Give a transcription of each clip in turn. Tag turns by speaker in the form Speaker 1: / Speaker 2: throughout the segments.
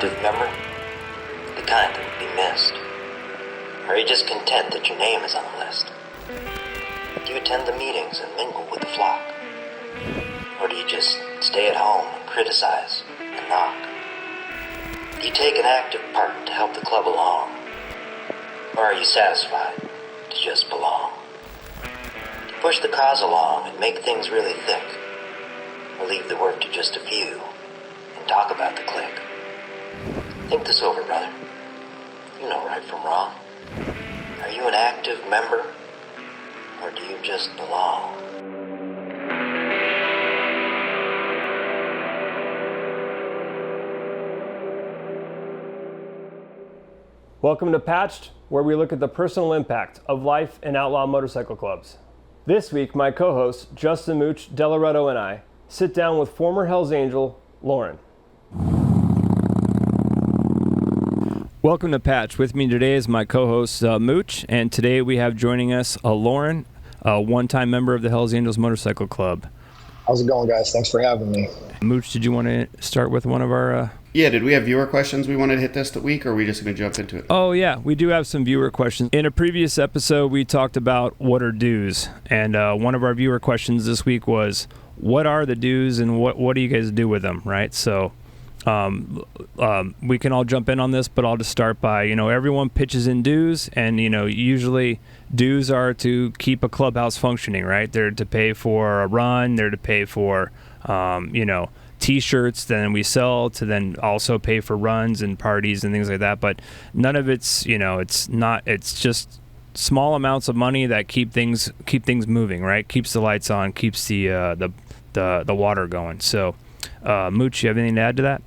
Speaker 1: active member? The kind that would be missed? Or are you just content that your name is on the list? Do you attend the meetings and mingle with the flock? Or do you just stay at home and criticize and knock? Do you take an active part to help the club along? Or are you satisfied to just belong? To push the cause along and make things really thick? Or leave the work to just a few and talk about the clique? Think this over, brother. You know right from wrong. Are you an active member? Or do you just belong?
Speaker 2: Welcome to Patched, where we look at the personal impact of life in outlaw motorcycle clubs. This week, my co-hosts, Justin DeLoretto and I, sit down with former Hells Angel, Loren. Welcome to Patch. With me today is my co-host, Mooch, and today we have joining us Loren, a one-time member of the Hells Angels Motorcycle Club.
Speaker 3: How's it going, guys? Thanks for having me.
Speaker 2: Mooch, did you want to start with one of our...
Speaker 4: Yeah, did we have viewer questions we wanted to hit this week, or are we just going to jump into it?
Speaker 2: Oh, yeah, we do have some viewer questions. In a previous episode, we talked about what are dues, and one of our viewer questions this week was, what are the dues and what do you guys do with them, right? So we can all jump in on this, but I'll just start by, everyone pitches in dues, and, usually dues are to keep a clubhouse functioning, right? They're to pay for a run, they're to pay for, T-shirts, then we sell to then also pay for runs and parties and things like that. But none of it's, it's just small amounts of money that keep things moving, right? Keeps the lights on, keeps the water going. So, Mooch, you have anything to add to that?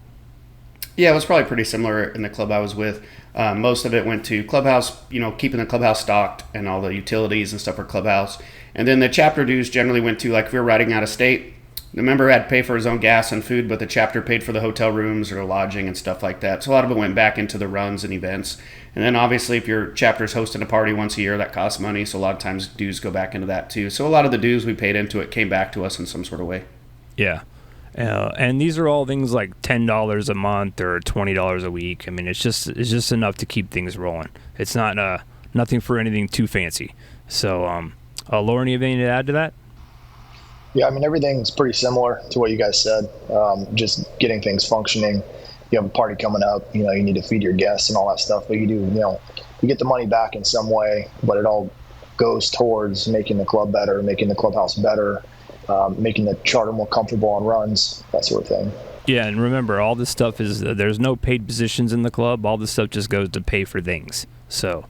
Speaker 4: Yeah, it was probably pretty similar in the club I was with. Most of it went to clubhouse, keeping the clubhouse stocked and all the utilities and stuff for clubhouse. And then the chapter dues generally went to, like, if we were riding out of state, the member had to pay for his own gas and food, but the chapter paid for the hotel rooms or lodging and stuff like that. So a lot of it went back into the runs and events. And then obviously if your chapter's hosting a party once a year, that costs money. So a lot of times dues go back into that too. So a lot of the dues we paid into it came back to us in some sort of way.
Speaker 2: Yeah. And these are all things like $10 a month or $20 a week. I mean, it's just enough to keep things rolling. It's not nothing for anything too fancy. So, Loren, you have anything to add to that?
Speaker 3: Yeah, I mean, everything's pretty similar to what you guys said. Just getting things functioning. You have a party coming up, you need to feed your guests and all that stuff. But you do, you get the money back in some way, but it all goes towards making the club better, making the clubhouse better, making the charter more comfortable on runs, that sort of thing.
Speaker 2: Yeah, and remember, all this stuff there's no paid positions in the club. All this stuff just goes to pay for things. So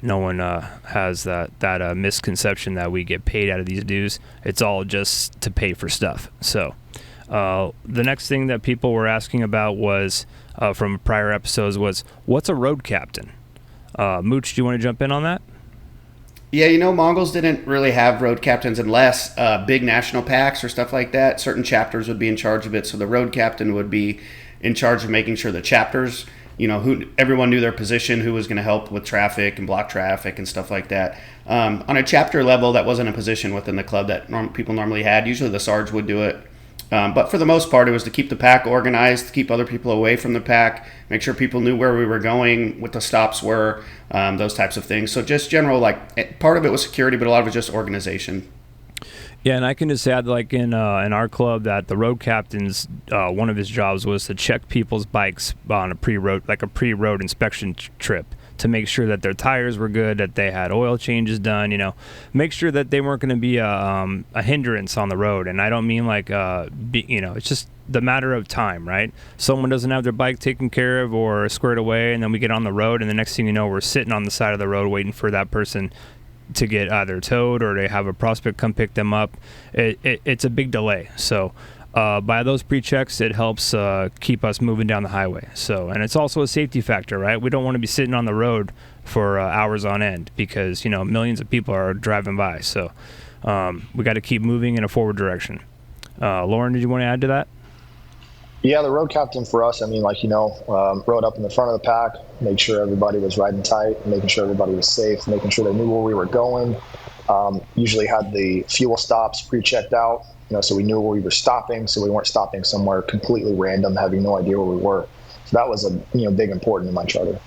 Speaker 2: no one has that misconception that we get paid out of these dues. It's all just to pay for stuff. So the next thing that people were asking about was from prior episodes was, what's a road captain? Mooch, do you want to jump in on that?
Speaker 4: Yeah, Mongols didn't really have road captains unless big national packs or stuff like that. Certain chapters would be in charge of it. So the road captain would be in charge of making sure the chapters, who everyone knew their position, who was going to help with traffic and block traffic and stuff like that. On a chapter level, that wasn't a position within the club that people normally had. Usually the Sarge would do it. But for the most part, it was to keep the pack organized, to keep other people away from the pack, make sure people knew where we were going, what the stops were, those types of things. So just general, part of it was security, but a lot of it was just organization.
Speaker 2: Yeah, and I can just add, in our club, that the road captain's one of his jobs was to check people's bikes on a pre-road inspection trip to make sure that their tires were good, that they had oil changes done. Make sure that they weren't going to be a hindrance on the road. And I don't mean it's just the matter of time, right? Someone doesn't have their bike taken care of or squared away, and then we get on the road, and the next thing you know, we're sitting on the side of the road waiting for that person to get either towed or to have a prospect come pick them up. It's a big delay. So by those pre-checks, it helps keep us moving down the highway. So, and it's also a safety factor, right? We don't want to be sitting on the road for hours on end because, millions of people are driving by. So we got to keep moving in a forward direction. Loren, did you want to add to that?
Speaker 3: Yeah, the road captain for us, rode up in the front of the pack, made sure everybody was riding tight, making sure everybody was safe, making sure they knew where we were going. Usually had the fuel stops pre-checked out, so we knew where we were stopping, so we weren't stopping somewhere completely random, having no idea where we were. So that was big important in my charter.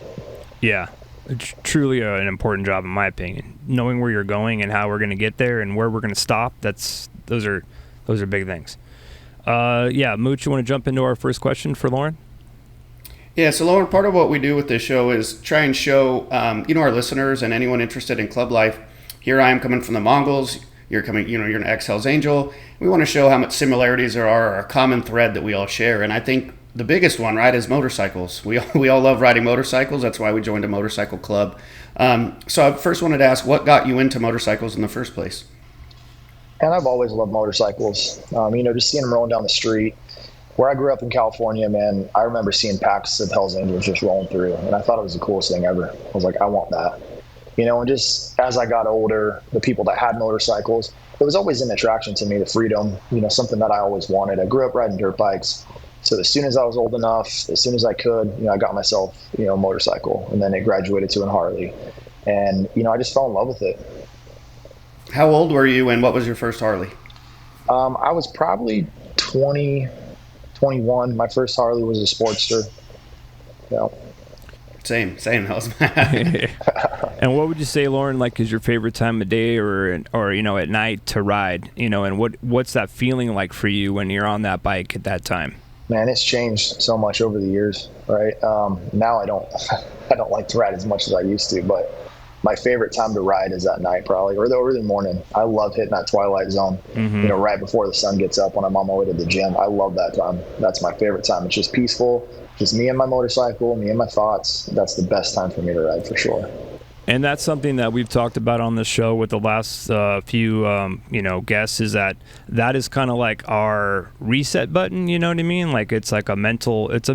Speaker 2: Yeah, it's truly an important job in my opinion. Knowing where you're going and how we're going to get there and where we're going to stop, those are big things. Mooch, you want to jump into our first question for Loren?
Speaker 4: Yeah, so Loren, part of what we do with this show is try and show, our listeners and anyone interested in club life. Here I am coming from the Mongols. You're coming, you're an ex-Hells Angel. We want to show how much similarities there are, or a common thread that we all share. And I think the biggest one, right, is motorcycles. We all love riding motorcycles. That's why we joined a motorcycle club. So I first wanted to ask, what got you into motorcycles in the first place?
Speaker 3: And I've always loved motorcycles. Just seeing them rolling down the street. Where I grew up in California, man, I remember seeing packs of Hells Angels just rolling through, and I thought it was the coolest thing ever. I was like, I want that. And just as I got older, the people that had motorcycles, it was always an attraction to me, the freedom, something that I always wanted. I grew up riding dirt bikes. So as soon as I was old enough, as soon as I could, I got myself, a motorcycle, and then it graduated to a Harley. And, I just fell in love with it.
Speaker 4: How old were you and what was your first Harley?
Speaker 3: I was probably 20, 21. My first Harley was a Sportster. Yeah.
Speaker 4: Same. That was
Speaker 2: And what would you say, Loren, is your favorite time of day or at night to ride? And what's that feeling like for you when you're on that bike at that time?
Speaker 3: Man, it's changed so much over the years, right? Now I don't like to ride as much as I used to, but my favorite time to ride is at night, probably, or the early morning. I love hitting that twilight zone, right before the sun gets up when I'm on my way to the gym. I love that time. That's my favorite time. It's just peaceful, just me and my motorcycle, me and my thoughts. That's the best time for me to ride, for sure.
Speaker 2: And that's something that we've talked about on the show with the last few, guests, is that is kind of like our reset button. You know what I mean? It's a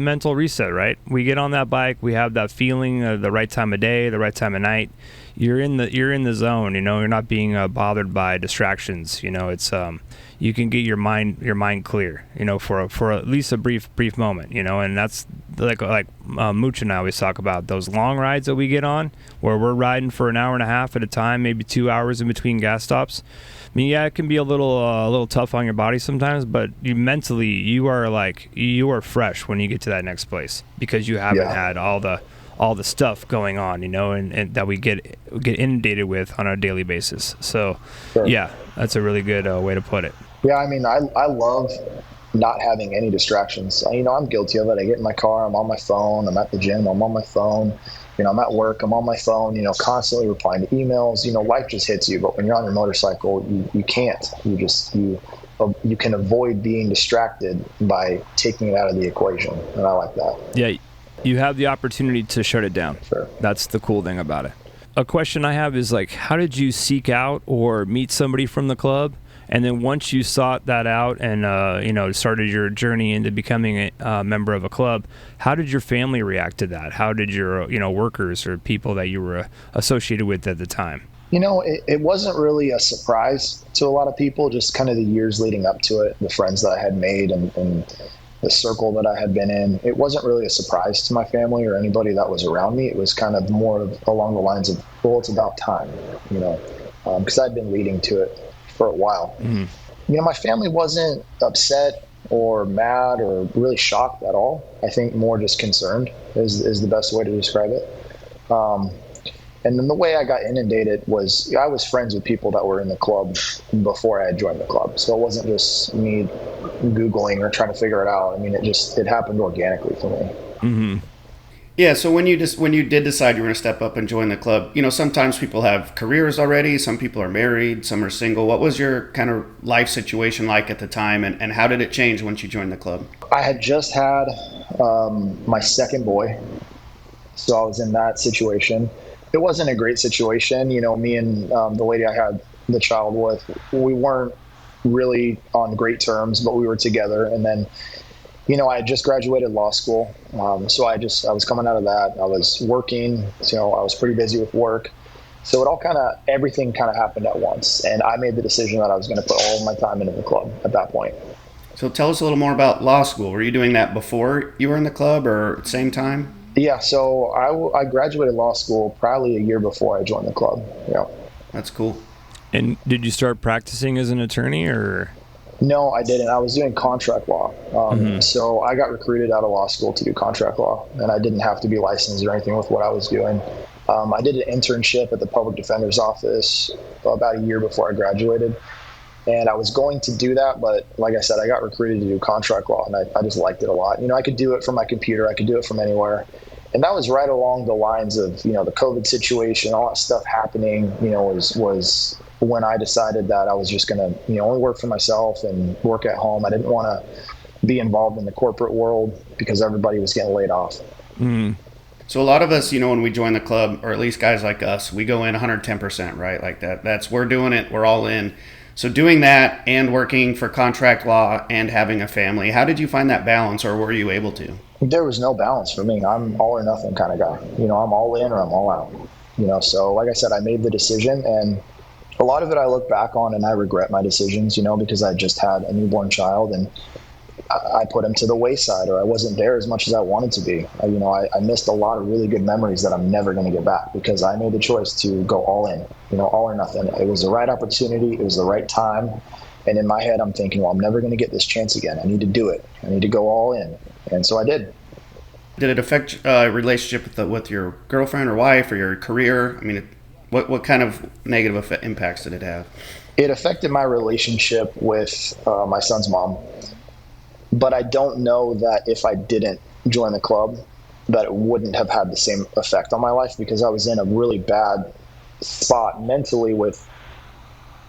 Speaker 2: mental reset, right? We get on that bike, we have that feeling of the right time of day, the right time of night. You're in the zone. You're not being bothered by distractions. It's you can get your mind clear. For at least a brief moment. And that's like Mooch and I always talk about those long rides that we get on, where we're riding for an hour and a half at a time, maybe 2 hours in between gas stops. I mean, yeah, it can be a little tough on your body sometimes, but you are fresh when you get to that next place because you haven't had all the stuff going on, and that we get inundated with on a daily basis. So,
Speaker 3: Sure.
Speaker 2: Yeah, that's a really good way to put it.
Speaker 3: Yeah, I mean, I love not having any distractions. I'm guilty of it. I get in my car, I'm on my phone. I'm at the gym, I'm on my phone. I'm at work, I'm on my phone, constantly replying to emails. Life just hits you. But when you're on your motorcycle, you can't. You can avoid being distracted by taking it out of the equation. And I like that.
Speaker 2: Yeah, you have the opportunity to shut it down.
Speaker 3: Sure.
Speaker 2: That's the cool thing about it. A question I have is how did you seek out or meet somebody from the club? And then once you sought that out and, started your journey into becoming a member of a club, how did your family react to that? How did your, workers or people that you were associated with at the time?
Speaker 3: It wasn't really a surprise to a lot of people, just kind of the years leading up to it, the friends that I had made and the circle that I had been in. It wasn't really a surprise to my family or anybody that was around me. It was kind of more along the lines of, well, it's about time, because I'd been leading to it for a while. Mm-hmm. My family wasn't upset or mad or really shocked at all. I think more just concerned is the best way to describe it. And then the way I got inundated was I was friends with people that were in the club before I had joined the club. So it wasn't just me Googling or trying to figure it out. I mean, it happened organically for me.
Speaker 2: Mm-hmm.
Speaker 4: Yeah, so when you did decide you were going to step up and join the club, sometimes people have careers already, some people are married, some are single. What was your kind of life situation like at the time, and how did it change once you joined the club?
Speaker 3: I had just had my second boy, so I was in that situation. It wasn't a great situation. Me and the lady I had the child with, we weren't really on great terms, but we were together. And then I had just graduated law school. So I was coming out of that. I was working, I was pretty busy with work. So everything kind of happened at once. And I made the decision that I was going to put all of my time into the club at that point.
Speaker 4: So tell us a little more about law school. Were you doing that before you were in the club or at the same time?
Speaker 3: Yeah. So I graduated law school probably a year before I joined the club. Yeah.
Speaker 4: That's cool.
Speaker 2: And did you start practicing as an attorney or?
Speaker 3: No, I didn't. I was doing contract law. So I got recruited out of law school to do contract law, and I didn't have to be licensed or anything with what I was doing. I did an internship at the public defender's office about a year before I graduated. And I was going to do that, but like I said, I got recruited to do contract law, and I just liked it a lot. I could do it from my computer. I could do it from anywhere. And that was right along the lines of, the COVID situation, all that stuff happening, was when I decided that I was just going to, only work for myself and work at home. I didn't want to be involved in the corporate world because everybody was getting laid off.
Speaker 2: Mm.
Speaker 4: So a lot of us, when we join the club, or at least guys like us, we go in 110%, right? Like we're doing it. We're all in. So doing that and working for contract law and having a family, how did you find that balance, or were you able to?
Speaker 3: There was no balance for me. I'm all or nothing kind of guy. I'm all in or I'm all out. So like I said, I made the decision, and a lot of it I look back on and I regret my decisions, because I just had a newborn child and I put him to the wayside, or I wasn't there as much as I wanted to be. I missed a lot of really good memories that I'm never going to get back because I made the choice to go all in, all or nothing. It was the right opportunity. It was the right time. And in my head, I'm thinking, well, I'm never going to get this chance again. I need to do it. I need to go all in. And so I did.
Speaker 4: Did it affect relationship with your girlfriend or wife or your career? I mean, what kind of negative impacts did it have?
Speaker 3: It affected my relationship with my son's mom. But I don't know that if I didn't join the club, that it wouldn't have had the same effect on my life, because I was in a really bad spot mentally with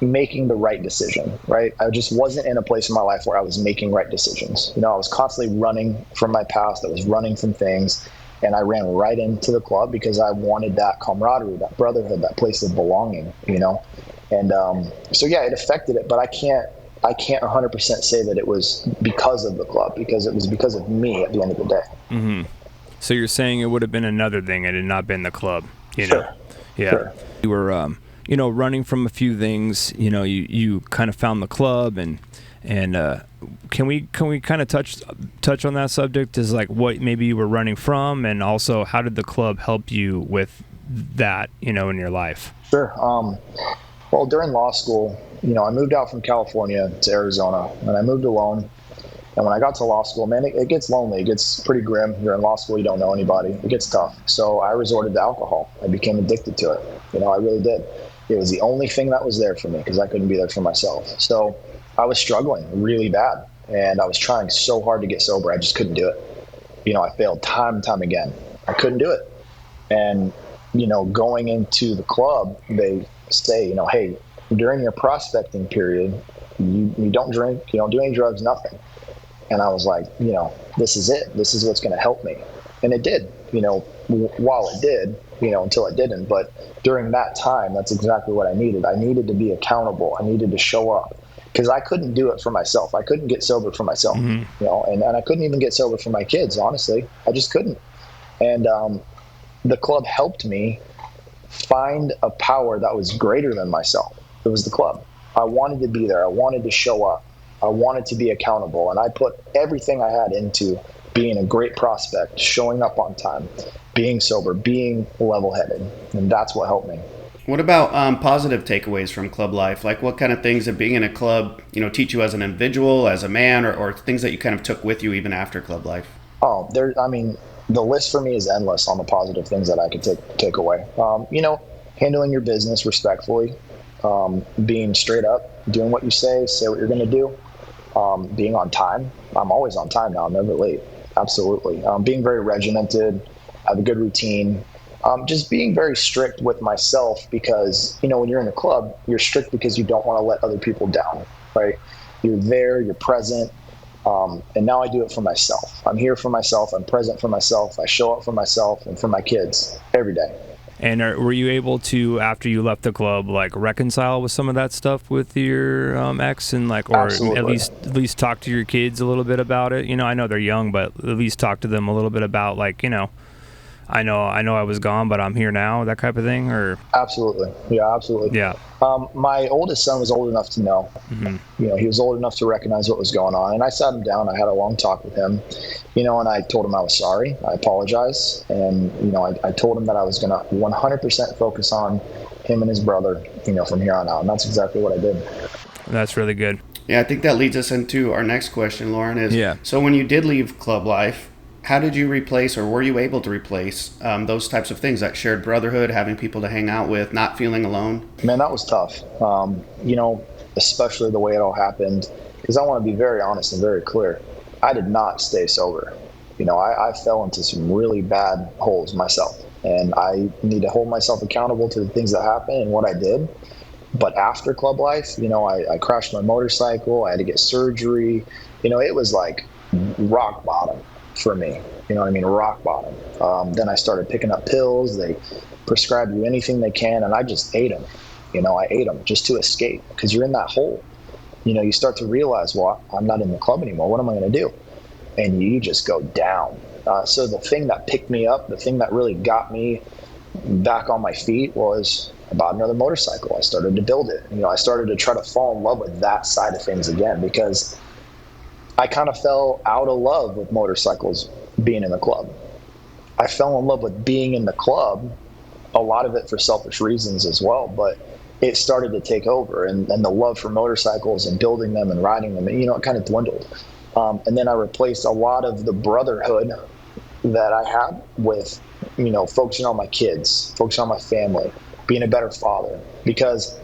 Speaker 3: making the right decision, right? I just wasn't in a place in my life where I was making right decisions. I was constantly running from my past. I was running from things, and I ran right into the club because I wanted that camaraderie, that brotherhood, that place of belonging, And so, yeah, it affected it, but I can't 100% say that it was because of the club, because it was because of me at the end of the day.
Speaker 2: Mm-hmm. So you're saying it would have been another thing had it not been the club,
Speaker 3: Sure.
Speaker 2: Yeah.
Speaker 3: Sure.
Speaker 2: You were, running from a few things, you kind of found the club and can we kind of touch on that subject as like what maybe you were running from, and also how did the club help you with that, in your life?
Speaker 3: Sure. Well, during law school, I moved out from California to Arizona, and I moved alone. And when I got to law school, man, it gets lonely. It gets pretty grim. You're in law school, you don't know anybody. It gets tough. So I resorted to alcohol. I became addicted to it. I really did. It was the only thing that was there for me because I couldn't be there for myself. So I was struggling really bad, and I was trying so hard to get sober. I just couldn't do it. I failed time and time again. I couldn't do it. And, going into the club, they say, hey, during your prospecting period, you don't drink, you don't do any drugs, nothing. And I was like, this is it. This is what's going to help me. And it did, while it did, until it didn't. But during that time, that's exactly what I needed. I needed to be accountable. I needed to show up because I couldn't do it for myself. I couldn't get sober for myself, and I couldn't even get sober for my kids, honestly. I just couldn't. And the club helped me find a power that was greater than myself. It was the club. I wanted to be there. I wanted to show up. I wanted to be accountable. And I put everything I had into being a great prospect, showing up on time, being sober, being level-headed. And that's what helped me.
Speaker 4: What about positive takeaways from club life? Like what kind of things that being in a club, teach you as an individual, as a man, or things that you kind of took with you even after club life?
Speaker 3: Oh, the list for me is endless on the positive things that I could take away. Handling your business respectfully, being straight up, doing what you say what you're going to do, being on time. I'm always on time now. I'm never late. Absolutely. Being very regimented, have a good routine, just being very strict with myself because, when you're in the club, you're strict because you don't want to let other people down, right? You're there, you're present. And now I do it for myself. I'm here for myself. I'm present for myself. I show up for myself and for my kids every day.
Speaker 2: And were you able to, after you left the club, like reconcile with some of that stuff with your ex, and or
Speaker 3: Absolutely.
Speaker 2: at least talk to your kids a little bit about it? I know they're young, but at least talk to them a little bit about I know I was gone, but I'm here now, that type of thing, or?
Speaker 3: Absolutely. Yeah, absolutely.
Speaker 2: Yeah.
Speaker 3: My oldest son was old enough to know.
Speaker 2: Mm-hmm.
Speaker 3: He was old enough to recognize what was going on. And I sat him down. I had a long talk with him, and I told him I was sorry. I apologized. And, I told him that I was going to 100% focus on him and his brother, from here on out. And that's exactly what I did.
Speaker 2: That's really good.
Speaker 4: Yeah, I think that leads us into our next question, Loren, is,
Speaker 2: Yeah.
Speaker 4: so when you did leave club life, how did you replace, or were you able to replace those types of things, that shared brotherhood, having people to hang out with, not feeling alone?
Speaker 3: Man, that was tough. Especially the way it all happened, because I want to be very honest and very clear. I did not stay sober. I fell into some really bad holes myself, and I need to hold myself accountable to the things that happened and what I did. But after club life, I crashed my motorcycle. I had to get surgery. It was like rock bottom for me. You know what I mean? Rock bottom. Then I started picking up pills. They prescribe you anything they can, and I just ate them. I ate them just to escape, because you're in that hole. You start to realize, well, I'm not in the club anymore. What am I going to do? And you just go down. So the thing that picked me up, the thing that really got me back on my feet, was about another motorcycle. I started to build it. I started to try to fall in love with that side of things again, because I kind of fell out of love with motorcycles being in the club. I fell in love with being in the club, a lot of it for selfish reasons as well, but it started to take over, and the love for motorcycles and building them and riding them, it kind of dwindled. And then I replaced a lot of the brotherhood that I had with, focusing on my kids, focusing on my family, being a better father, because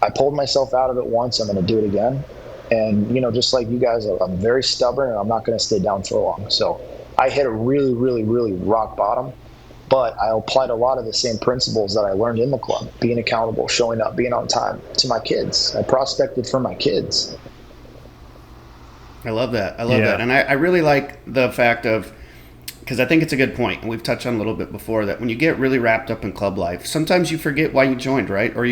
Speaker 3: I pulled myself out of it once. I'm going to do it again. And, just like you guys, I'm very stubborn, and I'm not going to stay down for long. So I hit a really, really, really rock bottom, but I applied a lot of the same principles that I learned in the club, being accountable, showing up, being on time, to my kids. I prospected for my kids.
Speaker 4: I love that. I love that. And I really like the fact of, because I think it's a good point, and we've touched on a little bit before, that when you get really wrapped up in club life, sometimes you forget why you joined, right? Or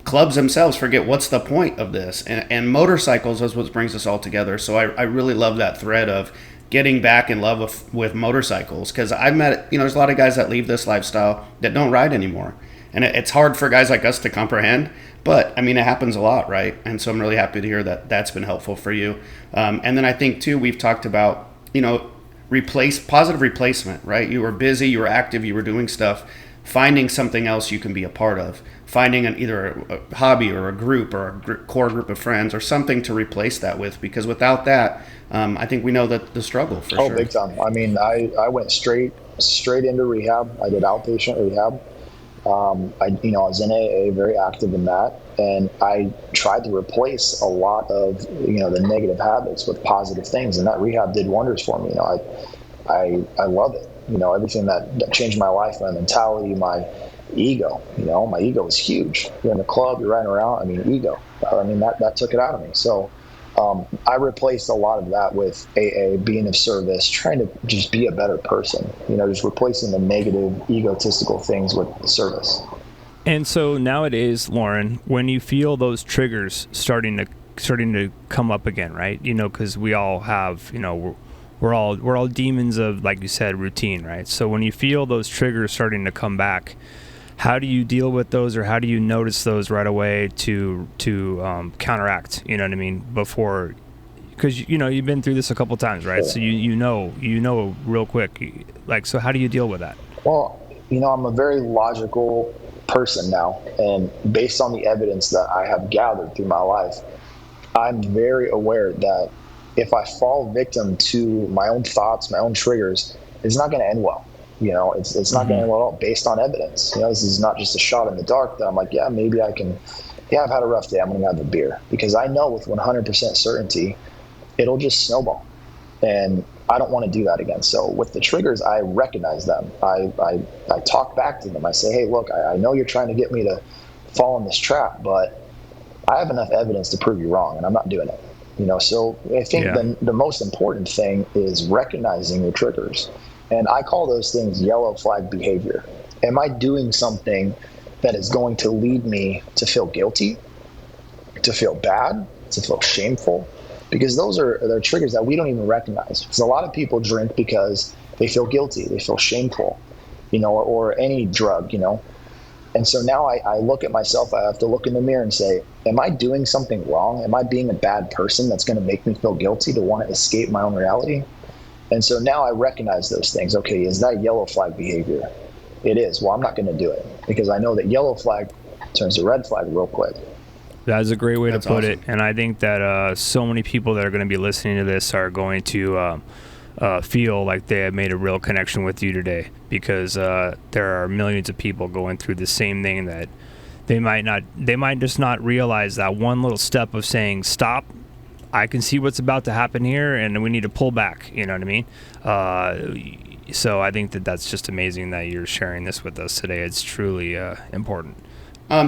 Speaker 4: clubs themselves forget what's the point of this. And motorcycles is what brings us all together. So I really love that thread of getting back in love with motorcycles, because I've met, there's a lot of guys that leave this lifestyle that don't ride anymore. And it's hard for guys like us to comprehend, but it happens a lot, right? And so I'm really happy to hear that that's been helpful for you. And then I think too, we've talked about, positive replacement, right? You were busy, you were active, you were doing stuff, finding something else you can be a part of, finding either a hobby or a group or a core group of friends or something to replace that with, because without that, I think we know that the struggle for sure.
Speaker 3: Oh, big time. I went straight into rehab. I did outpatient rehab. I was in AA, very active in that, and I tried to replace a lot of the negative habits with positive things, and that rehab did wonders for me. I love it. Everything that changed my life, my mentality, my ego. My ego was huge. You're in the club, you're riding around. Ego. That took it out of me. So I replaced a lot of that with AA, being of service, trying to just be a better person, just replacing the negative, egotistical things with service.
Speaker 2: And so nowadays, Loren, when you feel those triggers starting to come up again, right? Because we all have, we're all demons of, like you said, routine, right? So when you feel those triggers starting to come back, how do you deal with those, or how do you notice those right away to counteract? You know what I mean? Before, because you've been through this a couple times, right? So you know real quick. So how do you deal with that?
Speaker 3: Well, I'm a very logical person now, and based on the evidence that I have gathered through my life, I'm very aware that if I fall victim to my own thoughts, my own triggers, it's not going to end well. It's not going to end well based on evidence. This is not just a shot in the dark that I'm like, yeah, maybe I can, I've had a rough day, I'm going to have a beer. Because I know with 100% certainty, it'll just snowball. And I don't want to do that again. So with the triggers, I recognize them. I talk back to them. I say, hey, look, I know you're trying to get me to fall in this trap, but I have enough evidence to prove you wrong, and I'm not doing it. So I think the most important thing is recognizing your triggers. And I call those things yellow flag behavior. Am I doing something that is going to lead me to feel guilty, to feel bad, to feel shameful? Because they're triggers that we don't even recognize. Because a lot of people drink because they feel guilty, they feel shameful, or any drug, And so now I look at myself, I have to look in the mirror and say, am I doing something wrong? Am I being a bad person that's going to make me feel guilty, to want to escape my own reality? And so now I recognize those things. Okay, is that yellow flag behavior? It is. Well, I'm not going to do it, because I know that yellow flag turns to red flag real quick.
Speaker 2: That's a great way
Speaker 4: That's
Speaker 2: to put
Speaker 4: awesome.
Speaker 2: it. And I think that so many people that are going to be listening to this are going to feel like they have made a real connection with you today, because there are millions of people going through the same thing that they might just not realize that one little step of saying, stop, I can see what's about to happen here, and we need to pull back. You know what I mean? So I think that that's just amazing that you're sharing this with us today. It's truly important.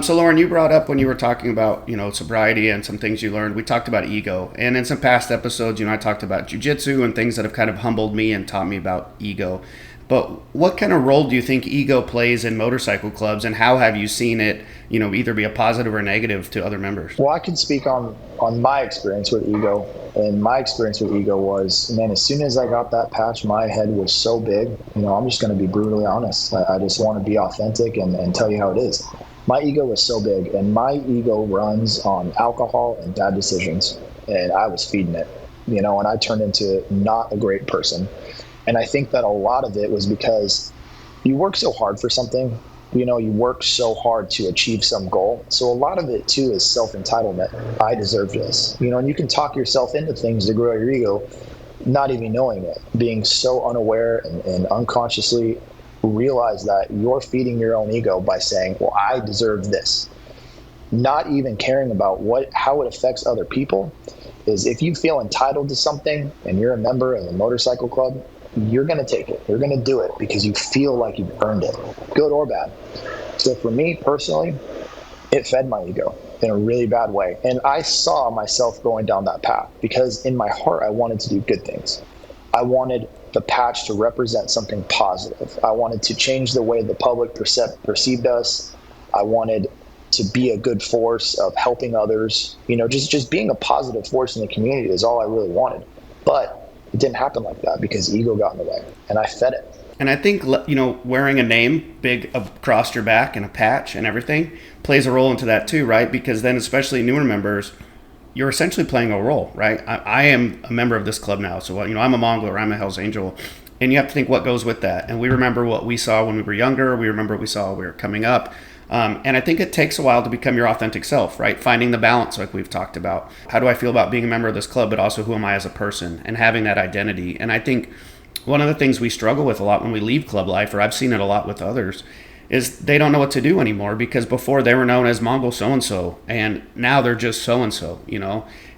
Speaker 4: So Loren, you brought up when you were talking about, sobriety and some things you learned, we talked about ego. And in some past episodes, I talked about jiu-jitsu and things that have kind of humbled me and taught me about ego. But what kind of role do you think ego plays in motorcycle clubs, and how have you seen it, either be a positive or negative to other members?
Speaker 3: Well, I can speak on my experience with ego. And my experience with ego was, man, as soon as I got that patch, my head was so big. I'm just going to be brutally honest. I just want to be authentic and tell you how it is. My ego was so big, and my ego runs on alcohol and bad decisions. And I was feeding it, and I turned into not a great person. And I think that a lot of it was because you work so hard for something, you work so hard to achieve some goal. So a lot of it too is self-entitlement. I deserve this, and you can talk yourself into things to grow your ego, not even knowing it, being so unaware and unconsciously realize that you're feeding your own ego by saying, well, I deserve this. Not even caring about how it affects other people. Is if you feel entitled to something and you're a member of a motorcycle club, you're going to take it. You're going to do it because you feel like you've earned it, good or bad. So for me personally, it fed my ego in a really bad way. And I saw myself going down that path because in my heart, I wanted to do good things. I wanted the patch to represent something positive. I wanted to change the way the public perceived us. I wanted to be a good force of helping others. Just being a positive force in the community is all I really wanted. But it didn't happen like that because ego got in the way, and I fed it.
Speaker 4: And I think, wearing a name big across your back and a patch and everything plays a role into that too, right? Because then, especially newer members, you're essentially playing a role, right? I am a member of this club now. So, I'm a Mongol or I'm a Hells Angel. And you have to think what goes with that. And we remember what we saw when we were younger. We remember what we saw when we were coming up. And I think it takes a while to become your authentic self, right? Finding the balance like we've talked about. How do I feel about being a member of this club, but also who am I as a person, and having that identity. And I think one of the things we struggle with a lot when we leave club life, or I've seen it a lot with others, is they don't know what to do anymore, because before they were known as Mongol so-and-so, and now they're just so-and-so,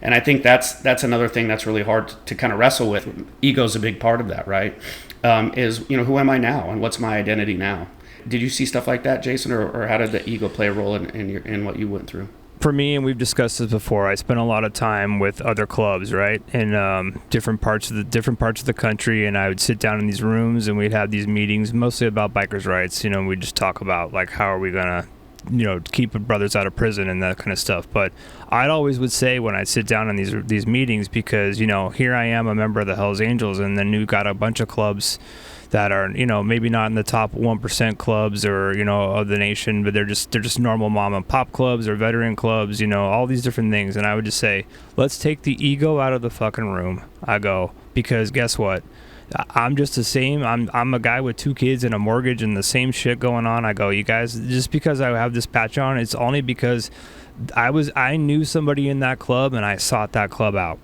Speaker 4: And I think that's another thing that's really hard to kind of wrestle with. Ego's a big part of that, right? Is, who am I now, and what's my identity now? Did you see stuff like that, Jason, or how did the ego play a role in what you went through?
Speaker 2: For me, and we've discussed this before, I spent a lot of time with other clubs, right, in different parts of the country, and I would sit down in these rooms and we'd have these meetings, mostly about bikers' rights. We'd just talk about like how are we gonna, keep brothers out of prison and that kind of stuff. But I'd always would say when I sit down in these meetings, because here I am, a member of the Hells Angels, and then you got a bunch of clubs that are maybe not in the top 1% clubs or of the nation, but they're just normal mom and pop clubs or veteran clubs, all these different things. And I would just say, let's take the ego out of the fucking room. I go, because guess what, I'm just the same. I'm a guy with 2 kids and a mortgage and the same shit going on. I go, you guys, just because I have this patch on, it's only because I knew somebody in that club and I sought that club out.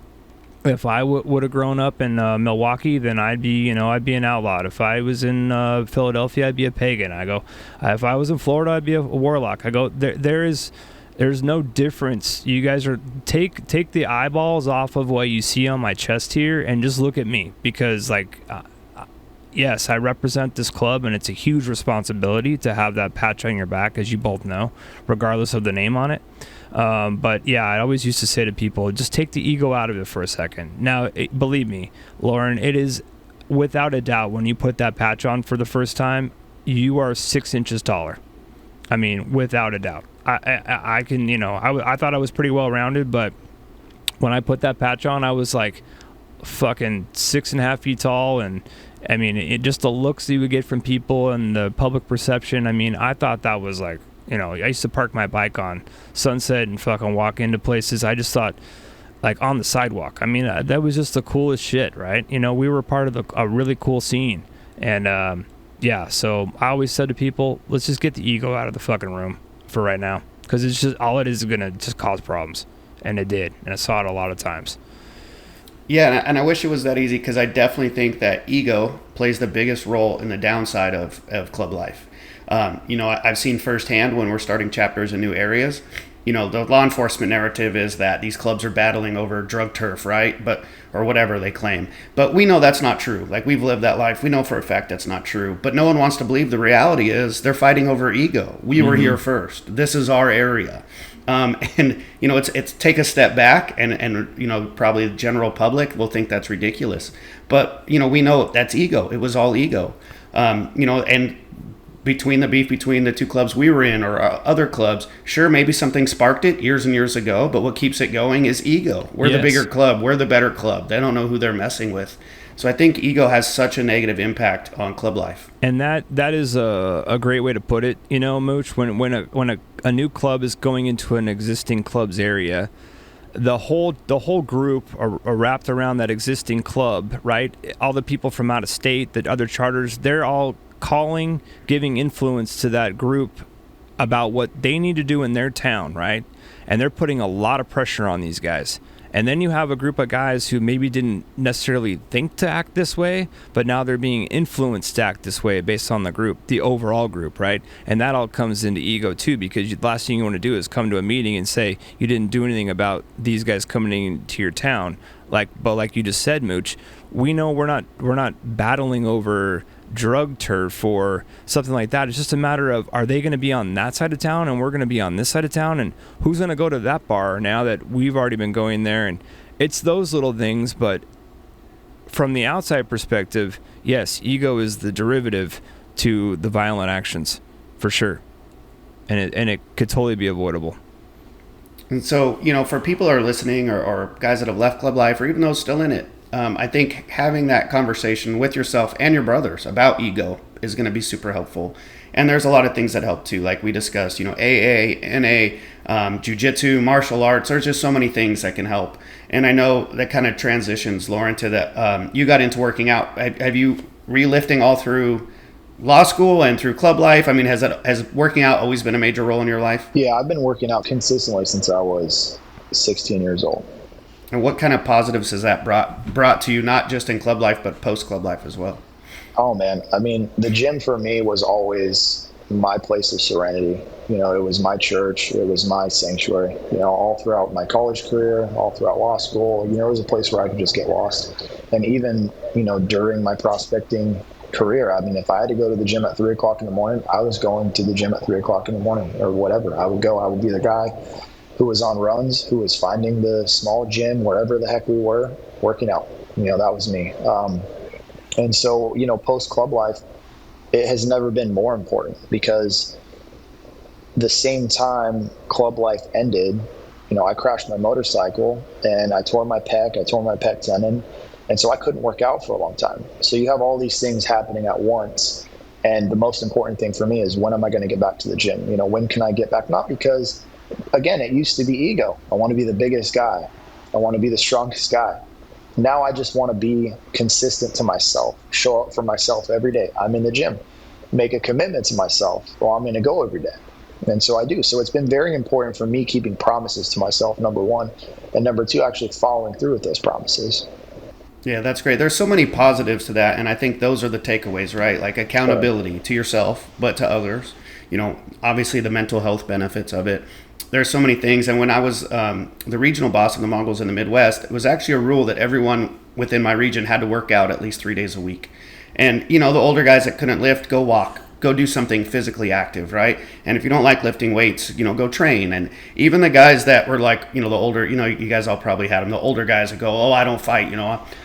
Speaker 2: If I would have grown up in Milwaukee, then I'd be an outlaw. If I was in Philadelphia, I'd be a pagan. I go, if I was in Florida, I'd be a warlock. I go, there's no difference. You guys are take the eyeballs off of what you see on my chest here and just look at me, because yes, I represent this club, and it's a huge responsibility to have that patch on your back, as you both know, regardless of the name on it. But yeah, I always used to say to people, just take the ego out of it for a second. Now, believe me, Loren, it is without a doubt, when you put that patch on for the first time, you are 6 inches taller. I mean, without a doubt. I can, I thought I was pretty well rounded, but when I put that patch on, I was like fucking 6.5 feet tall. And I mean, it just the looks you would get from people and the public perception. I mean, I thought that was like, I used to park my bike on Sunset and fucking walk into places. I just thought, like, on the sidewalk. I mean, that was just the coolest shit, right? We were part of a really cool scene. And, yeah, so I always said to people, let's just get the ego out of the fucking room for right now. because it's just all it is going to just cause problems, and it did, and I saw it a lot of times.
Speaker 4: Yeah, and I wish it was that easy, because I definitely think that ego plays the biggest role in the downside of club life. I've seen firsthand when we're starting chapters in new areas, the law enforcement narrative is that these clubs are battling over drug turf, right? Or whatever they claim. But we know that's not true. Like, we've lived that life. We know for a fact that's not true. But no one wants to believe the reality is they're fighting over ego. We were here first. This is our area. It's take a step back, and probably the general public will think that's ridiculous. But, we know that's ego. It was all ego. And between the beef between the two clubs we were in, or other clubs, sure, maybe something sparked it years and years ago, but what keeps it going is ego. We're the bigger club. We're the better club. They don't know who they're messing with. So I think ego has such a negative impact on club life.
Speaker 2: And that is a great way to put it, Mooch. When a new club is going into an existing club's area, the whole group are wrapped around that existing club, right? All the people from out of state, the other charters, they're all giving influence to that group about what they need to do in their town, right? And they're putting a lot of pressure on these guys. And then you have a group of guys who maybe didn't necessarily think to act this way, but now they're being influenced to act this way based on the overall group, right? And that all comes into ego too, because the last thing you want to do is come to a meeting and say you didn't do anything about these guys coming into your town. But like you just said, Mooch, we know we're not battling over drug turf or something like that. It's just a matter of, are they going to be on that side of town and we're going to be on this side of town, and who's going to go to that bar now that we've already been going there? And it's those little things. But from the outside perspective, yes, ego is the derivative to the violent actions, for sure, and it could totally be avoidable.
Speaker 4: And so, for people who are listening, or guys that have left club life, or even those still in it, I think having that conversation with yourself and your brothers about ego is going to be super helpful. And there's a lot of things that help too, like we discussed, AA, NA, jiu-jitsu, martial arts. There's just so many things that can help. And I know that kind of transitions, Loren, to that. You got into working out. Have you relifting all through law school and through club life? I mean, has working out always been a major role in your life?
Speaker 3: Yeah, I've been working out consistently since I was 16 years old.
Speaker 4: And what kind of positives has that brought to you, not just in club life, but post-club life as well?
Speaker 3: Oh, man. I mean, the gym for me was always my place of serenity. It was my church. It was my sanctuary. All throughout my college career, all throughout law school, it was a place where I could just get lost. And even, during my prospecting career, I mean, if I had to go to the gym at 3 o'clock in the morning, I was going to the gym at 3 o'clock in the morning, or whatever. I would be the guy who was on runs, who was finding the small gym, wherever the heck we were, working out. That was me. And so, post-club life, it has never been more important, because the same time club life ended, I crashed my motorcycle and I tore my pec tendon. And so I couldn't work out for a long time. So you have all these things happening at once. And the most important thing for me is, when am I going to get back to the gym? When can I get back? Not because, again, it used to be ego. I want to be the biggest guy. I want to be the strongest guy. Now I just want to be consistent to myself, show up for myself every day. I'm in the gym, make a commitment to myself. Well, I'm going to go every day. And so I do. So it's been very important for me keeping promises to myself, number one. And number two, actually following through with those promises.
Speaker 4: Yeah, that's great. There's so many positives to that. And I think those are the takeaways, right? Like accountability to yourself, but to others. Obviously the mental health benefits of it. There's so many things. And when I was the regional boss of the Mongols in the Midwest, it was actually a rule that everyone within my region had to work out at least 3 days a week. And, the older guys that couldn't lift, go walk, go do something physically active, right? And if you don't like lifting weights, go train. And even the guys that were like, the older, you guys all probably had them, the older guys that go, oh, I don't fight,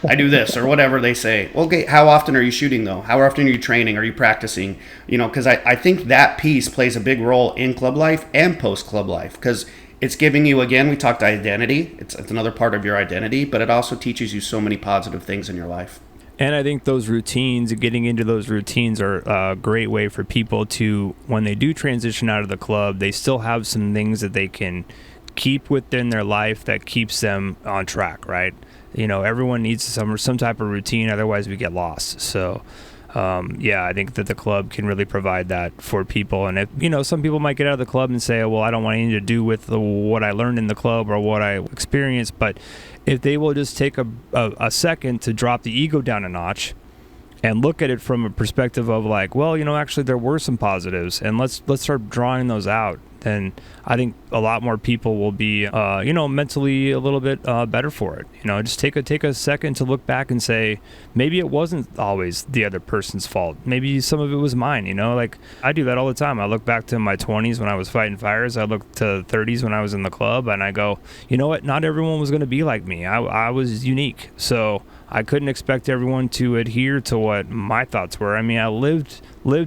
Speaker 4: I do this or whatever they say. Well, okay, how often are you shooting though? How often are you training? Are you practicing? Because I think that piece plays a big role in club life and post-club life, because it's giving you, again, we talked identity. It's another part of your identity, but it also teaches you so many positive things in your life.
Speaker 2: And I think those routines, getting into those routines, are a great way for people to, when they do transition out of the club, they still have some things that they can keep within their life that keeps them on track, right? Everyone needs some type of routine, otherwise we get lost. So yeah, I think that the club can really provide that for people. And if, you know, some people might get out of the club and say, well, I don't want anything to do with what I learned in the club or what I experienced. But if they will just take a second to drop the ego down a notch and look at it from a perspective of like, well, you know, actually there were some positives, and let's start drawing those out, then I think a lot more people will be, you know, mentally a little bit better for it. You know, just take a second to look back and say, maybe it wasn't always the other person's fault. Maybe some of it was mine. You know, like I do that all the time. I look back to my 20s when I was fighting fires. I look to 30s when I was in the club, and I go, you know what? Not everyone was going to be like me. I was unique, so I couldn't expect everyone to adhere to what my thoughts were. I mean, I lived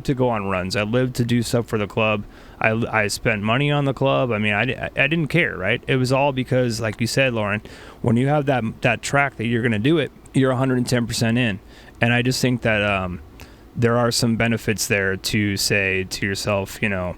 Speaker 2: to go on runs. I lived to do stuff for the club. I spent money on the club. I mean, I didn't care, right? It was all because, like you said, Loren, when you have that track that you're going to do it, you're 110% in. And I just think that there are some benefits there to say to yourself, you know,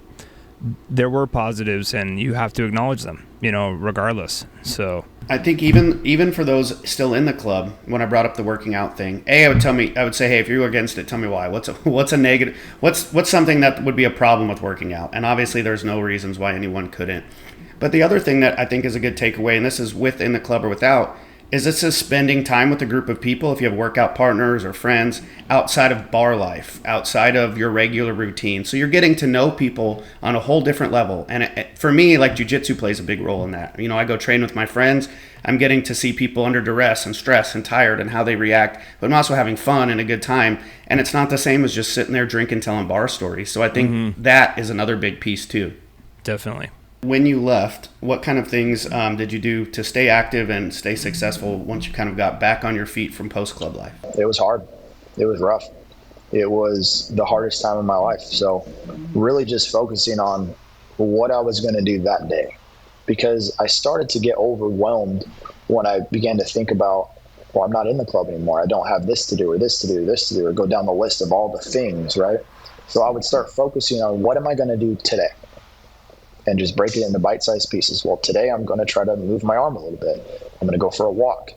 Speaker 2: there were positives and you have to acknowledge them, you know, regardless. So
Speaker 4: I think even for those still in the club, when I brought up the working out thing, I would say, hey, if you're against it, tell me why. What's a negative? What's something that would be a problem with working out? And obviously, there's no reasons why anyone couldn't. But the other thing that I think is a good takeaway, and this is within the club or without, is this is spending time with a group of people, if you have workout partners or friends, outside of bar life, outside of your regular routine. So you're getting to know people on a whole different level. And for me, like jiu-jitsu plays a big role in that. You know, I go train with my friends. I'm getting to see people under duress and stress and tired and how they react. But I'm also having fun and a good time. And it's not the same as just sitting there drinking, telling bar stories. So I think that is another big piece too.
Speaker 2: Definitely.
Speaker 4: When you left, what kind of things did you do to stay active and stay successful once you kind of got back on your feet from post-club life?
Speaker 3: It was hard. It was rough. It was the hardest time of my life. So really just focusing on what I was going to do that day, because I started to get overwhelmed when I began to think about, well, I'm not in the club anymore. I don't have this to do or this to do, this to do, or go down the list of all the things, right? So I would start focusing on what am I going to do today? And just break it into bite-sized pieces. Well, today I'm going to try to move my arm a little bit. I'm going to go for a walk.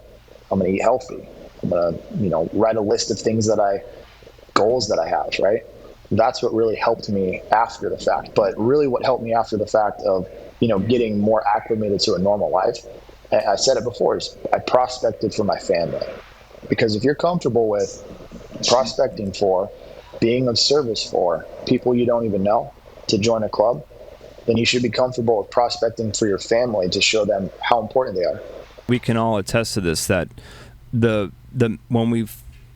Speaker 3: I'm going to eat healthy. I'm going to, write a list of goals that I have, right? That's what really helped me after the fact. But really what helped me after the fact of, getting more acclimated to a normal life, and I said it before, is I prospected for my family. Because if you're comfortable with prospecting for, being of service for people you don't even know to join a club, then you should be comfortable with prospecting for your family to show them how important they are.
Speaker 2: We can all attest to this, that the when we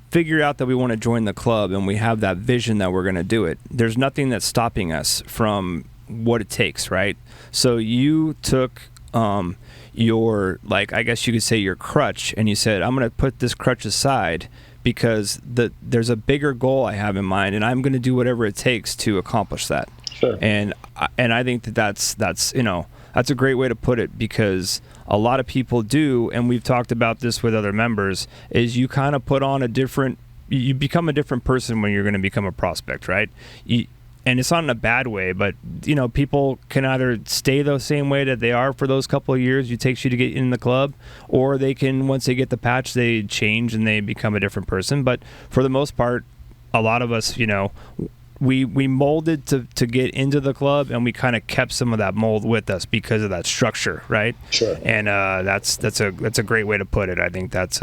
Speaker 2: figure out that we want to join the club and we have that vision that we're going to do it, there's nothing that's stopping us from what it takes, right? So you took your, I guess you could say your crutch, and you said, I'm going to put this crutch aside because there's a bigger goal I have in mind, and I'm going to do whatever it takes to accomplish that.
Speaker 3: Sure.
Speaker 2: And I think that's a great way to put it, because a lot of people do, and we've talked about this with other members, is you kind of put on you become a different person when you're going to become a prospect, right? And it's not in a bad way, but people can either stay the same way that they are for those couple of years it takes you to get in the club, or they can, once they get the patch, they change and they become a different person. But for the most part, a lot of us, we molded to get into the club, and we kind of kept some of that mold with us because of that structure, right?
Speaker 3: Sure.
Speaker 2: And that's a great way to put it. I think that's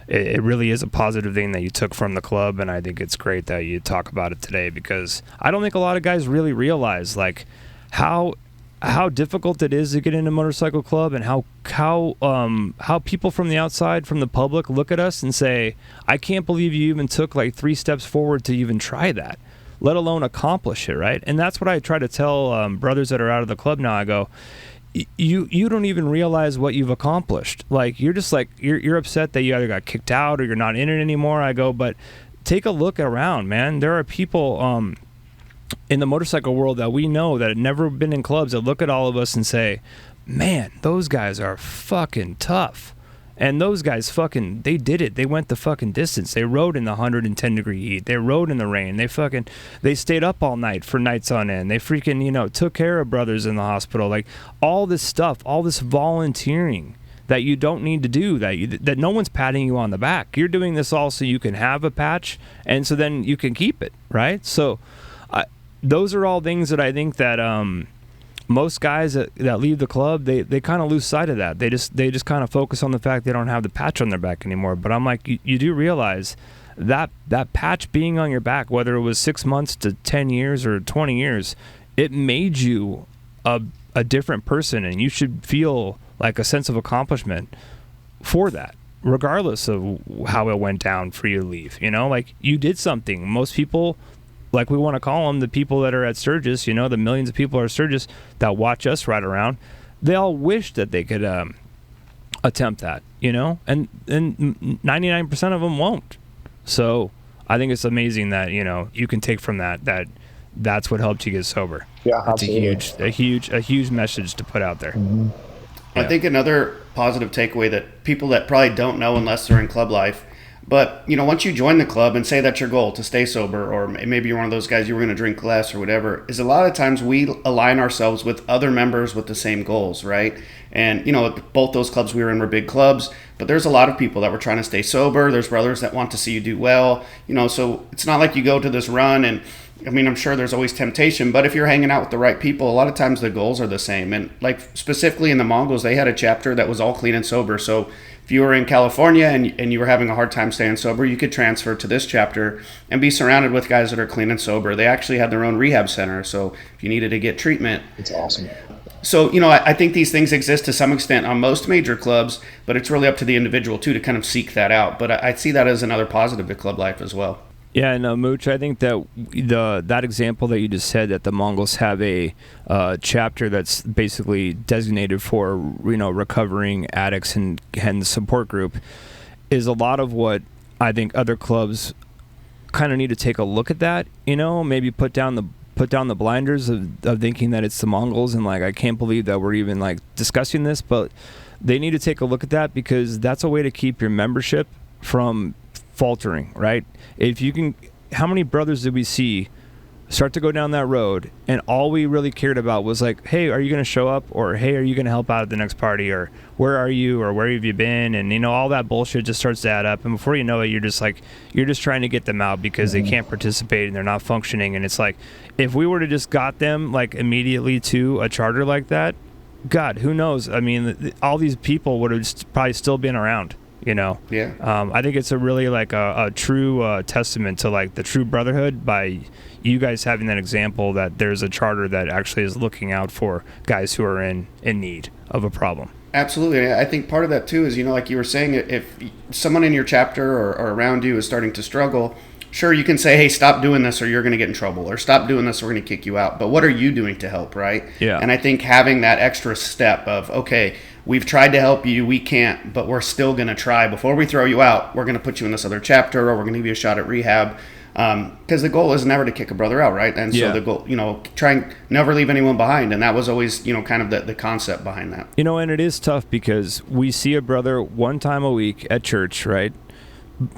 Speaker 2: it really is a positive thing that you took from the club, and I think it's great that you talk about it today, because I don't think a lot of guys really realize how difficult it is to get into a motorcycle club, and how people from the outside, from the public, look at us and say, I can't believe you even took 3 steps forward to even try that, let alone accomplish it, right? And that's what I try to tell brothers that are out of the club now. I go, you don't even realize what you've accomplished. You're just you're upset that you either got kicked out or you're not in it anymore. I go, but take a look around, man. There are people in the motorcycle world that we know that have never been in clubs that look at all of us and say, man, those guys are fucking tough. And those guys they did it. They went the fucking distance. They rode in the 110-degree heat. They rode in the rain. They stayed up all night for nights on end. They freaking, took care of brothers in the hospital. All this stuff, all this volunteering that you don't need to do, that no one's patting you on the back. You're doing this all so you can have a patch, and so then you can keep it, right? So those are all things that I think that most guys that leave the club, they kind of lose sight of that. They just kind of focus on the fact they don't have the patch on their back anymore. But I'm like, you do realize that patch being on your back, whether it was 6 months to 10 years or 20 years, it made you a different person, and you should feel like a sense of accomplishment for that, regardless of how it went down for you to leave. Like, you did something. Most people, like we want to call them, the people that are at Sturgis, the millions of people are at Sturgis that watch us ride around, they all wish that they could attempt that, and 99% of them won't. So I think it's amazing that, you can take from that's what helped you get sober.
Speaker 3: Yeah,
Speaker 2: that's
Speaker 3: absolutely.
Speaker 2: a huge message to put out there.
Speaker 3: Mm-hmm.
Speaker 2: Yeah.
Speaker 4: I think another positive takeaway that people that probably don't know unless they're in club life, but once you join the club and say that's your goal, to stay sober, or maybe you're one of those guys, you were going to drink less or whatever, is a lot of times we align ourselves with other members with the same goals, right? And both those clubs we were in were big clubs, but there's a lot of people that were trying to stay sober. There's brothers that want to see you do well, so it's not like you go to this run and, I'm sure there's always temptation, but if you're hanging out with the right people, a lot of times the goals are the same. And like specifically in the Mongols, they had a chapter that was all clean and sober. So if you were in California and you were having a hard time staying sober, you could transfer to this chapter and be surrounded with guys that are clean and sober. They actually had their own rehab center. So if you needed to get treatment.
Speaker 3: It's awesome.
Speaker 4: So, I think these things exist to some extent on most major clubs, but it's really up to the individual too to kind of seek that out. But I see that as another positive to club life as well.
Speaker 2: Yeah, no, Mooch, I think that that example that you just said, that the Mongols have a chapter that's basically designated for, recovering addicts and the support group, is a lot of what I think other clubs kind of need to take a look at that, maybe put down the blinders of thinking that it's the Mongols and like, I can't believe that we're even like discussing this, but they need to take a look at that, because that's a way to keep your membership from faltering, right? If you can, how many brothers did we see start to go down that road and all we really cared about was like, hey, are you going to show up? Or hey, are you going to help out at the next party? Or where are you? Or where have you been? And all that bullshit just starts to add up, and before you know it, you're just trying to get them out because they can't participate and they're not functioning. And it's like, if we were to just got them like immediately to a charter like that, God, who knows? All these people would have probably still been around.
Speaker 4: Yeah.
Speaker 2: I think it's a really like a true testament to like the true brotherhood by you guys having that example that there's a charter that actually is looking out for guys who are in need of a problem.
Speaker 4: Absolutely. I think part of that too is, like you were saying, if someone in your chapter or around you is starting to struggle, sure, you can say, hey, stop doing this or you're going to get in trouble, or stop doing this, we're going to kick you out. But what are you doing to help, right?
Speaker 2: Yeah.
Speaker 4: And I think having that extra step of, okay, we've tried to help you, we can't, but we're still going to try. Before we throw you out, we're going to put you in this other chapter, or we're going to give you a shot at rehab. Because the goal is never to kick a brother out, right? And so the goal, try and never leave anyone behind. And that was always, kind of the concept behind that.
Speaker 2: And it is tough because we see a brother one time a week at church, right?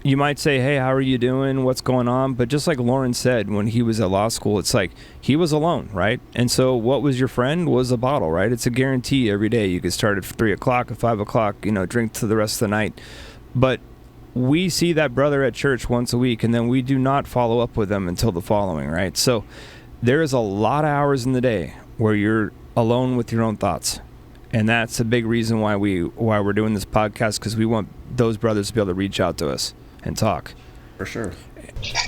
Speaker 2: You might say, hey, how are you doing? What's going on? But just like Loren said, when he was at law school, it's like he was alone, right? And so what was your friend was a bottle, right? It's a guarantee every day. You could start at 3 o'clock, at 5 o'clock, drink to the rest of the night. But we see that brother at church once a week, and then we do not follow up with them until the following, right? So there is a lot of hours in the day where you're alone with your own thoughts. And that's a big reason why we're doing this podcast, because we want those brothers to be able to reach out to us and talk.
Speaker 4: For sure.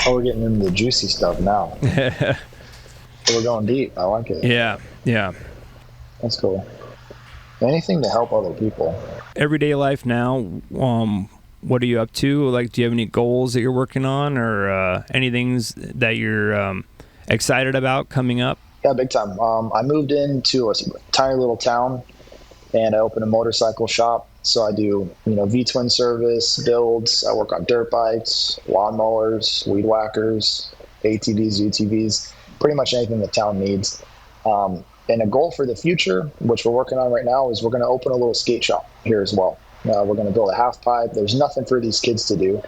Speaker 3: Oh, we're getting into the juicy stuff now. We're going deep. I like it.
Speaker 2: Yeah.
Speaker 3: That's cool. Anything to help other people.
Speaker 2: Everyday life now, what are you up to? Like, do you have any goals that you're working on, or anything that you're excited about coming up?
Speaker 3: Yeah, big time. I moved into a tiny little town, and I opened a motorcycle shop. So I do, V-twin service, builds. I work on dirt bikes, lawnmowers, weed whackers, ATVs, UTVs, pretty much anything the town needs. And a goal for the future, which we're working on right now, is we're going to open a little skate shop here as well. We're going to build a half pipe. There's nothing for these kids to do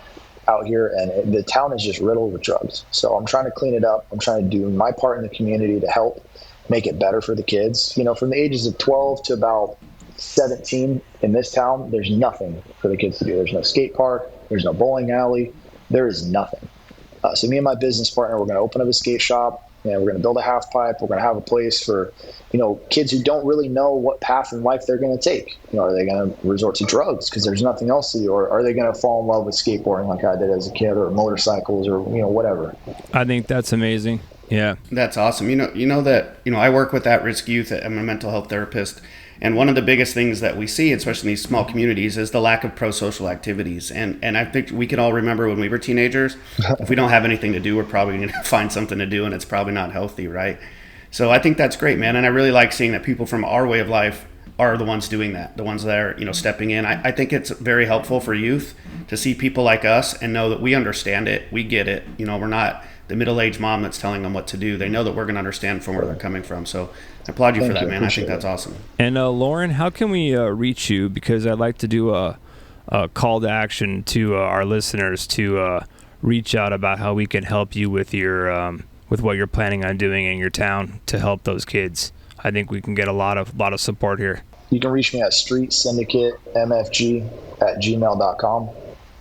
Speaker 3: out here, and the town is just riddled with drugs. So I'm trying to clean it up. I'm trying to do my part in the community to help make it better for the kids. From the ages of 12 to about 17 in this town, there's nothing for the kids to do. There's no skate park. There's no bowling alley. There is nothing. So me and my business partner, we're going to open up a skate shop, and we're going to build a half pipe. We're going to have a place for, kids who don't really know what path in life they're going to take. Are they going to resort to drugs because there's nothing else to do, or are they going to fall in love with skateboarding like I did as a kid, or motorcycles, or whatever?
Speaker 2: I think that's amazing. Yeah,
Speaker 4: that's awesome. I work with at-risk youth. I'm a mental health therapist. And one of the biggest things that we see, especially in these small communities, is the lack of pro-social activities. And I think we can all remember when we were teenagers, if we don't have anything to do, we're probably going to find something to do, and it's probably not healthy, right? So I think that's great, man. And I really like seeing that people from our way of life are the ones doing that, the ones that are, stepping in. I think it's very helpful for youth to see people like us and know that we understand it, we get it. We're not the middle-aged mom that's telling them what to do. They know that we're going to understand from where they're coming from. So I applaud you for that, man. I think that's awesome.
Speaker 2: And Loren, how can we reach you? Because I'd like to do a call to action to our listeners to reach out about how we can help you with your with what you're planning on doing in your town to help those kids. I think we can get a lot of support here.
Speaker 3: You can reach me at streetsyndicatemfg@gmail.com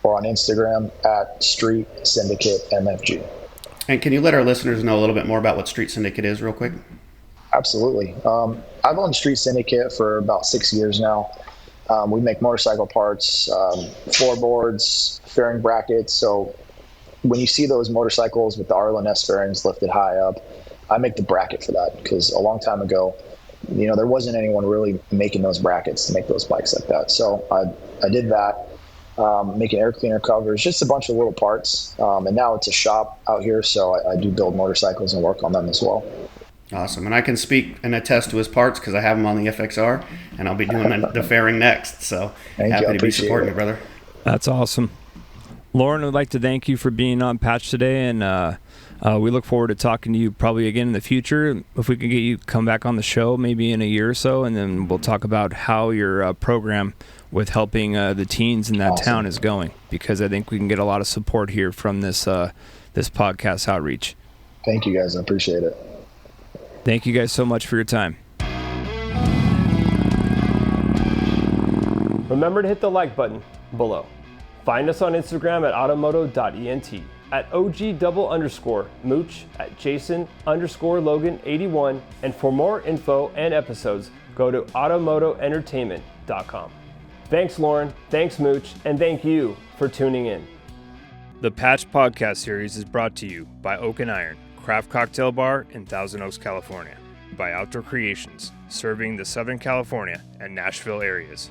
Speaker 3: or on Instagram at streetsyndicatemfg.
Speaker 4: And can you let our listeners know a little bit more about what Street Syndicate is real quick?
Speaker 3: Absolutely. I've owned Street Syndicate for about 6 years now. We make motorcycle parts, floorboards, fairing brackets. So when you see those motorcycles with the Arlo Nest fairings lifted high up, I make the bracket for that, because a long time ago, there wasn't anyone really making those brackets to make those bikes like that. So I did that. Making air cleaner covers, just a bunch of little parts. And now it's a shop out here, so I do build motorcycles and work on them as well.
Speaker 4: Awesome. And I can speak and attest to his parts because I have them on the FXR, and I'll be doing the fairing next. So happy to be supporting you, brother.
Speaker 2: That's awesome. Loren, I'd like to thank you for being on Patch today, and we look forward to talking to you probably again in the future. If we can get you to come back on the show maybe in a year or so, and then we'll talk about how your program with helping the teens in that town is going, because I think we can get a lot of support here from this podcast outreach.
Speaker 3: Thank you, guys. I appreciate it.
Speaker 2: Thank you guys so much for your time.
Speaker 5: Remember to hit the like button below. Find us on Instagram at automoto.ent, at OG_Mooch, at Jason_Logan81, and for more info and episodes, go to automotoentertainment.com. Thanks, Loren, thanks, Mooch, and thank you for tuning in.
Speaker 2: The Patch Podcast series is brought to you by Oak and Iron, Craft Cocktail Bar in Thousand Oaks, California, by Outdoor Creations, serving the Southern California and Nashville areas.